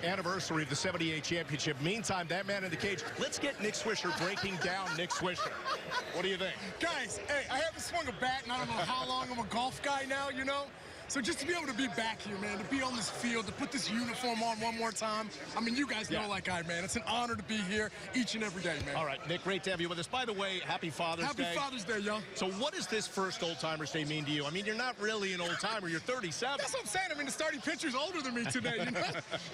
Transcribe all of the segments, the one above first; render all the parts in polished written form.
anniversary of the '78 championship. Meantime, that man in the cage. Let's get Nick Swisher breaking down Nick Swisher. What do you think? Guys, hey, I haven't swung a bat, and I don't know how long. I'm a golf guy now, you know? So just to be able to be back here, man, to be on this field, to put this uniform on one more time, I mean, you guys know like I, man. It's an honor to be here each and every day, man. All right, Nick, great to have you with us. By the way, happy Father's Day. Happy Father's Day, yo. So what does this first Old Timers Day mean to you? I mean, you're not really an old-timer. You're 37. That's what I'm saying. I mean, the starting pitcher's older than me today, you know?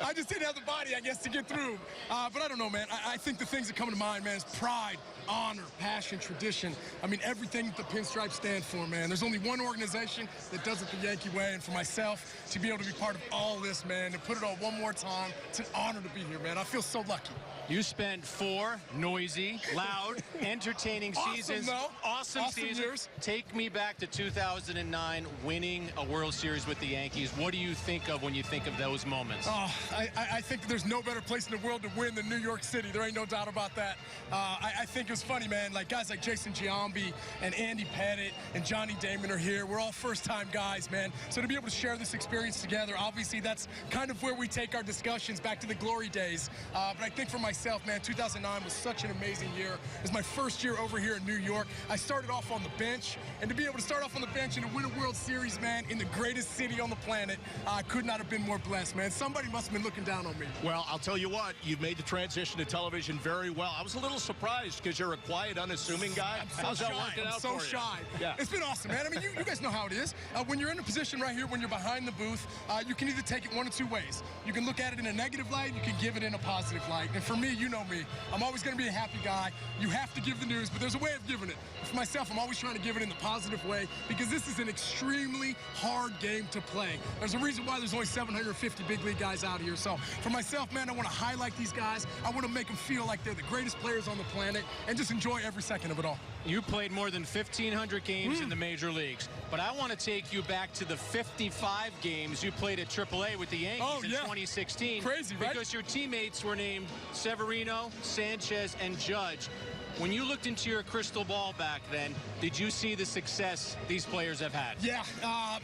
I just didn't have the body, I guess, to get through. But I don't know, man. I think the things that come to mind, man, is pride, honor, passion, tradition. I mean, everything that the pinstripes stand for, man. There's only one organization that does it the Yankee way, and for myself, to be able to be part of all this, man, to put it on one more time, it's an honor to be here, man. I feel so lucky. You spent 4 noisy, loud, entertaining seasons. Awesome seasons. Years. Take me back to 2009, winning a World Series with the Yankees. What do you think of when you think of those moments? Oh, I think there's no better place in the world to win than New York City. There ain't no doubt about that. I think it was funny, man. Like guys like Jason Giambi and Andy Pettit and Johnny Damon are here. We're all first-time guys, man. So to be able to share this experience together, obviously that's kind of where we take our discussions back to the glory days. But I think for myself, man, 2009 was such an amazing year. It was my first year over here in New York. I started off on the bench, and to be able to start off on the bench and to win a World Series, man, in the greatest city on the planet, I could not have been more blessed, man. Somebody must have been looking down on me. Well, I'll tell you what, you've made the transition to television very well. I was a little surprised because you're a quiet, unassuming guy. How's that working out for you? I'm so shy. Yeah. It's been awesome, man. I mean, you guys know how it is. When you're in a position right here, when you're behind the booth, you can either take it one of two ways. You can look at it in a negative light, you can give it in a positive light. And for me, you know me, I'm always going to be a happy guy. You have to give the news, but there's a way of giving it. For myself, I'm always trying to give it in the positive way because this is an extremely hard game to play. There's a reason why there's only 750 big league guys out here. So for myself, man, I want to highlight these guys. I want to make them feel like they're the greatest players on the planet and just enjoy every second of it all. You played more than 1,500 games in the major leagues, but I want to take you back to the 55 games you played at AAA with the Yankees in 2016. Crazy, right? Because your teammates were named Severino, Sanchez, and Judge. When you looked into your crystal ball back then, did you see the success these players have had? Yeah,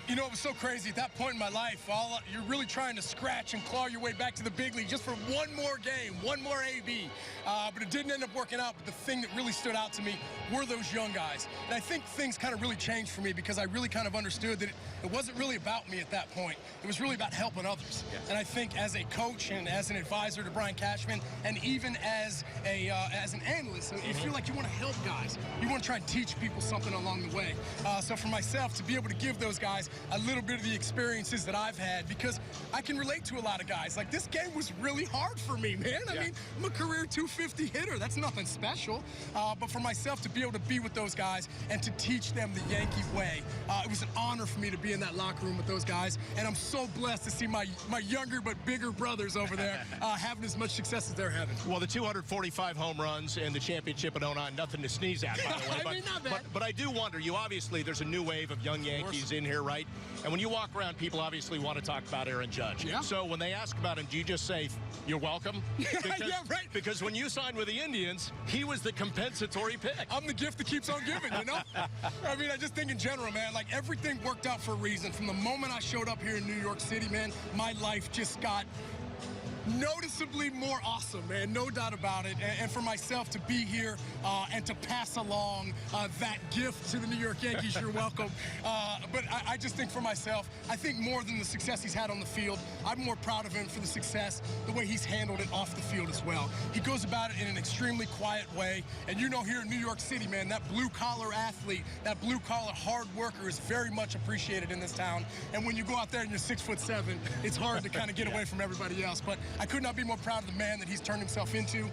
you know, it was so crazy at that point in my life. You're really trying to scratch and claw your way back to the big league just for one more game, one more AB. But it didn't end up working out. But the thing that really stood out to me were those young guys. And I think things kind of really changed for me because I really kind of understood that it wasn't really about me at that point. It was really about helping others. Yes. And I think as a coach and as an advisor to Brian Cashman, and even as an analyst, you feel like you want to help guys. You want to try and teach people something along the way. So for myself, to be able to give those guys a little bit of the experiences that I've had, because I can relate to a lot of guys. Like, this game was really hard for me, man. I mean, I'm a career 250 hitter. That's nothing special. But for myself, to be able to be with those guys and to teach them the Yankee way, it was an honor for me to be in that locker room with those guys. And I'm so blessed to see my younger but bigger brothers over there having as much success as they're having. Well, the 245 home runs and the championship in 09, nothing to sneeze at, by the way. I mean, not bad. But I do wonder, obviously, there's a new wave of young Yankees in here, right? And when you walk around, people obviously want to talk about Aaron Judge. Yeah. So when they ask about him, do you just say, you're welcome? Because, yeah, right. Because when you signed with the Indians, he was the compensatory pick. I'm the gift that keeps on giving, you know? I mean, I just think in general, man, like everything worked out for a reason. From the moment I showed up here in New York City, man, my life just got noticeably more awesome, man, no doubt about it. And for myself to be here and to pass along that gift to the New York Yankees, you're welcome. But I just think for myself, I think more than the success he's had on the field, I'm more proud of him for the success, the way he's handled it off the field as well. He goes about it in an extremely quiet way. And you know, here in New York City, man, that blue-collar athlete, that blue-collar hard worker is very much appreciated in this town. And when you go out there and you're 6'7", it's hard to kind of get away from everybody else. But I could not be more proud of the man that he's turned himself into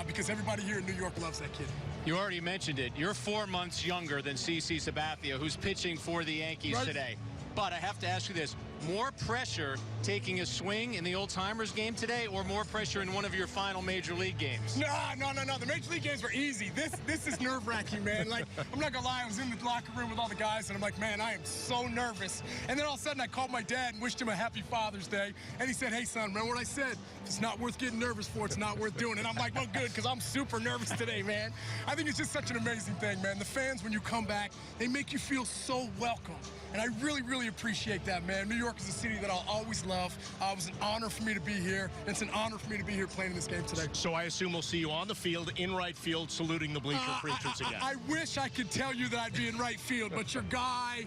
because everybody here in New York loves that kid. You already mentioned it. You're 4 months younger than CC Sabathia, who's pitching for the Yankees today. But I have to ask you this. More pressure taking a swing in the old-timers game today or more pressure in one of your final major league games? No. The major league games were easy. This is nerve-wracking, man. Like, I'm not gonna lie, I was in the locker room with all the guys, and I'm like, man, I am so nervous. And then all of a sudden, I called my dad and wished him a happy Father's Day. And he said, hey, son, remember what I said? It's not worth getting nervous for. It's not worth doing. And I'm like, well, good, because I'm super nervous today, man. I think it's just such an amazing thing, man. The fans, when you come back, they make you feel so welcome. And I really, really appreciate that, man. New York York is a city that I'll always love. It was an honor for me to be here. And it's an honor for me to be here playing in this game today. So I assume we'll see you on the field, in right field, saluting the bleacher preachers again. I wish I could tell you that I'd be in right field, but your guy,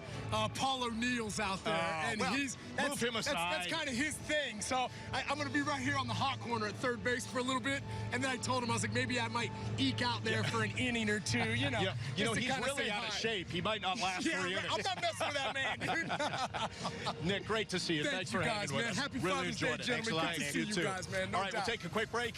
Paul O'Neill's out there, and well, that's move him aside. That's kind of his thing. So I'm going to be right here on the hot corner at third base for a little bit, and then I told him, I was like, maybe I might eke out there for an inning or two, you know. You know, he's really say out hi. of shape. He might not last 3 innings. I'm not messing with that man, dude. Nick, great to see you. Thanks Thanks you for guys, hanging with man. us. Happy really Father's Day, enjoyed it. gentlemen. Thanks a lot, Good to Nick. see you too. guys, man. No All right, doubt. we'll take a quick break.